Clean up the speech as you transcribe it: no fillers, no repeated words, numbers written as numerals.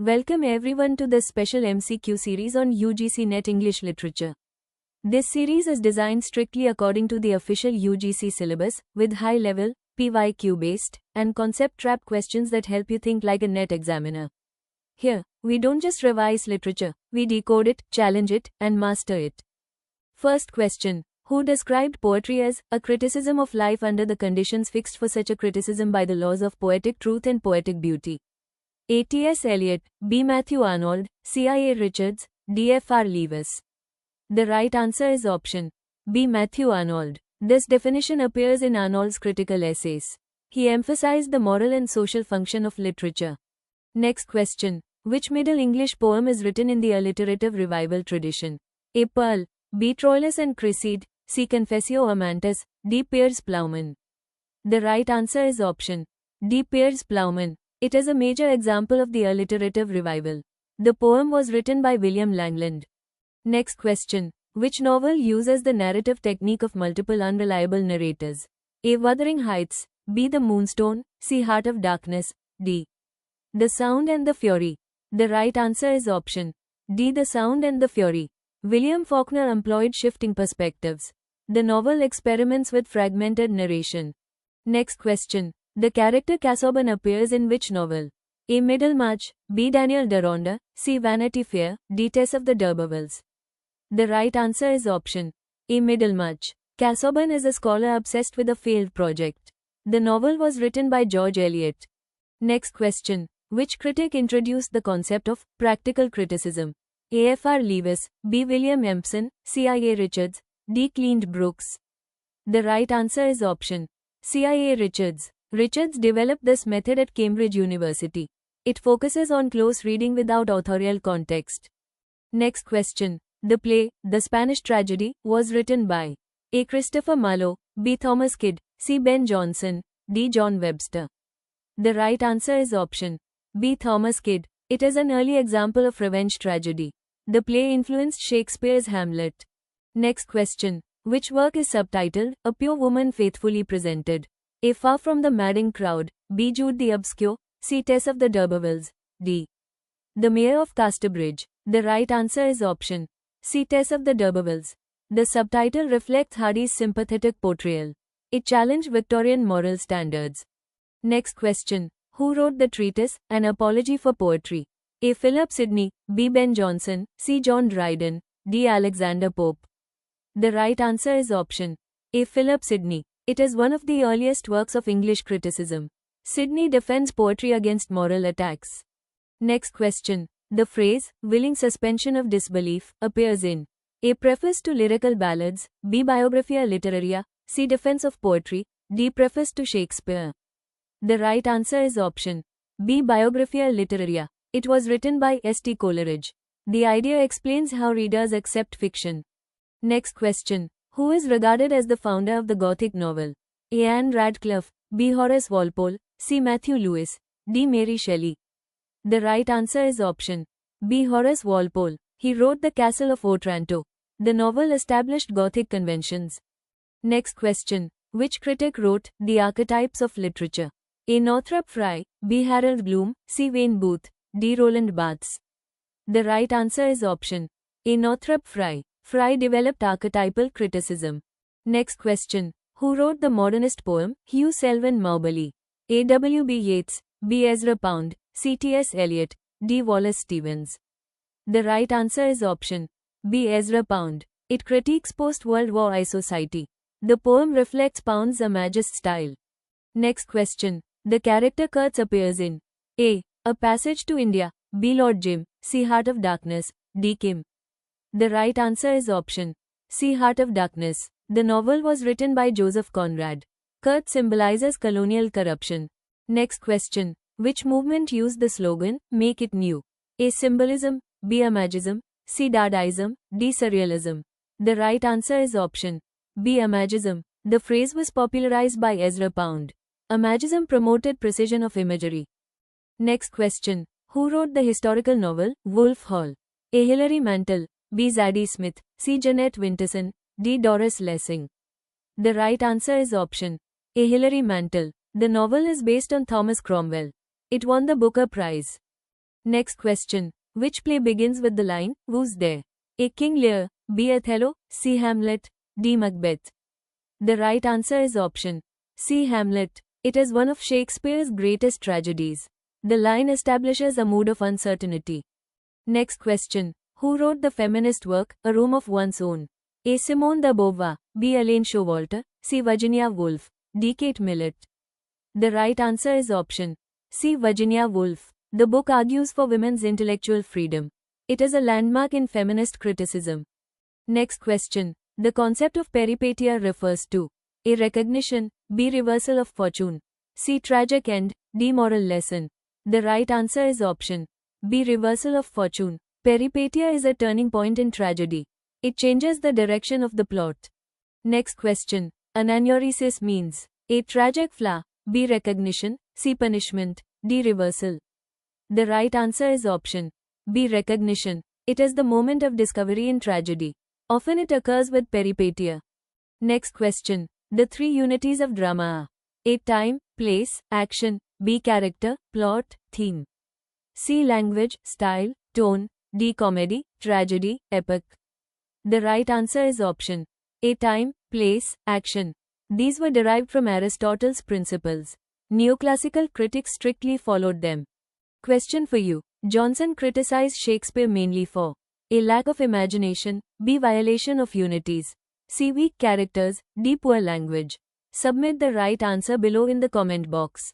Welcome everyone to this special MCQ series on UGC NET English Literature. This series is designed strictly according to the official UGC syllabus, with high-level, PYQ-based, and concept-trap questions that help you think like a NET examiner. Here, we don't just revise literature, we decode it, challenge it, and master it. First question. Who described poetry as a criticism of life under the conditions fixed for such a criticism by the laws of poetic truth and poetic beauty? A. T.S. Eliot, B. Matthew Arnold, C. I. A. Richards, D. F. R. Lewis. The right answer is option B. Matthew Arnold. This definition appears in Arnold's critical essays. He emphasized the moral and social function of literature. Next question. Which Middle English poem is written in the alliterative revival tradition? A. Pearl, B. Troilus and Cresside, C. Confessio Amantis, D. Piers Plowman. The right answer is option D. Piers Plowman. It is a major example of the alliterative revival. The poem was written by William Langland. Next question. Which novel uses the narrative technique of multiple unreliable narrators? A. Wuthering Heights, B. The Moonstone, C. Heart of Darkness, D. The Sound and the Fury. The right answer is option D. The Sound and the Fury. William Faulkner employed shifting perspectives. The novel experiments with fragmented narration. Next question. The character Casaubon appears in which novel? A. Middlemarch, B. Daniel Deronda, C. Vanity Fair, D. Tess of the D'Urbervilles. The right answer is option A. Middlemarch. Casaubon is a scholar obsessed with a failed project. The novel was written by George Eliot. Next question. Which critic introduced the concept of practical criticism? A. F. R. Lewis, B. William Empson, C. I. A. Richards, D. Cleant Brooks. The right answer is option C. I. A. Richards. Richards developed this method at Cambridge University. It focuses on close reading without authorial context. Next question. The play, The Spanish Tragedy, was written by A. Christopher Marlowe, B. Thomas Kyd, C. Ben Jonson, D. John Webster. The right answer is option B. Thomas Kyd. It is an early example of revenge tragedy. The play influenced Shakespeare's Hamlet. Next question. Which work is subtitled, A Pure Woman Faithfully Presented? A. Far from the Madding Crowd, B. Jude the Obscure, C. Tess of the D'Urbervilles, D. The Mayor of Casterbridge. The right answer is option C. Tess of the D'Urbervilles. The subtitle reflects Hardy's sympathetic portrayal. It challenged Victorian moral standards. Next question. Who wrote the treatise, An Apology for Poetry? A. Philip Sidney, B. Ben Jonson, C. John Dryden, D. Alexander Pope. The right answer is option A. Philip Sidney. It is one of the earliest works of English criticism. Sidney defends poetry against moral attacks. Next question. The phrase, willing suspension of disbelief, appears in A. Preface to Lyrical Ballads, B. Biographia Literaria, C. Defense of Poetry, D. Preface to Shakespeare. The right answer is option B. Biographia Literaria. It was written by S. T. Coleridge. The idea explains how readers accept fiction. Next question. Who is regarded as the founder of the Gothic novel? A. Anne Radcliffe, B. Horace Walpole, C. Matthew Lewis, D. Mary Shelley. The right answer is option B. Horace Walpole. He wrote The Castle of Otranto. The novel established Gothic conventions. Next question. Which critic wrote The Archetypes of Literature? A. Northrop Frye, B. Harold Bloom, C. Wayne Booth, D. Roland Barthes. The right answer is option A. Northrop Frye. Frye developed archetypal criticism. Next question. Who wrote the modernist poem, Hugh Selwyn Mauberley? A. W. B. Yeats, B. Ezra Pound, C. T. S. Eliot, D. Wallace Stevens. The right answer is option B. Ezra Pound. It critiques post-World War I society. The poem reflects Pound's Imageist style. Next question. The character Kurtz appears in A. A Passage to India, B. Lord Jim, C. Heart of Darkness, D. Kim. The right answer is option C. Heart of Darkness. The novel was written by Joseph Conrad. Kurtz symbolizes colonial corruption. Next question. Which movement used the slogan, Make It New? A. Symbolism, B. Imagism, C. Dadaism, D. Surrealism. The right answer is option B. Imagism. The phrase was popularized by Ezra Pound. Imagism promoted precision of imagery. Next question. Who wrote the historical novel, Wolf Hall? A. Hilary Mantel, B. Zadie Smith, C. Jeanette Winterson, D. Doris Lessing. The right answer is option A. Hilary Mantel. The novel is based on Thomas Cromwell. It won the Booker Prize. Next question. Which play begins with the line, "Who's there?" A. King Lear, B. Othello, C. Hamlet, D. Macbeth. The right answer is option C. Hamlet. It is one of Shakespeare's greatest tragedies. The line establishes a mood of uncertainty. Next question. Who wrote the feminist work, A Room of One's Own? A. Simone de Beauvoir, B. Elaine Showalter, C. Virginia Woolf, D. Kate Millett. The right answer is option C. Virginia Woolf. The book argues for women's intellectual freedom. It is a landmark in feminist criticism. Next question. The concept of peripeteia refers to A. Recognition, B. Reversal of fortune, C. Tragic end, D. Moral lesson. The right answer is option B. Reversal of fortune. Peripeteia is a turning point in tragedy. It changes the direction of the plot. Next question. Anagnorisis means A. Tragic flaw, B. Recognition, C. Punishment, D. Reversal. The right answer is option B. Recognition. It is the moment of discovery in tragedy. Often it occurs with peripeteia. Next question. The three unities of drama are A. Time, place, action, B. Character, plot, theme, C. Language, style, tone, D. Comedy, tragedy, epic. The right answer is option A. Time, place, action. These were derived from Aristotle's principles. Neoclassical critics strictly followed them. Question for you. Johnson criticized Shakespeare mainly for A. Lack of imagination, B. Violation of unities, C. Weak characters, D. Poor language. Submit the right answer below in the comment box.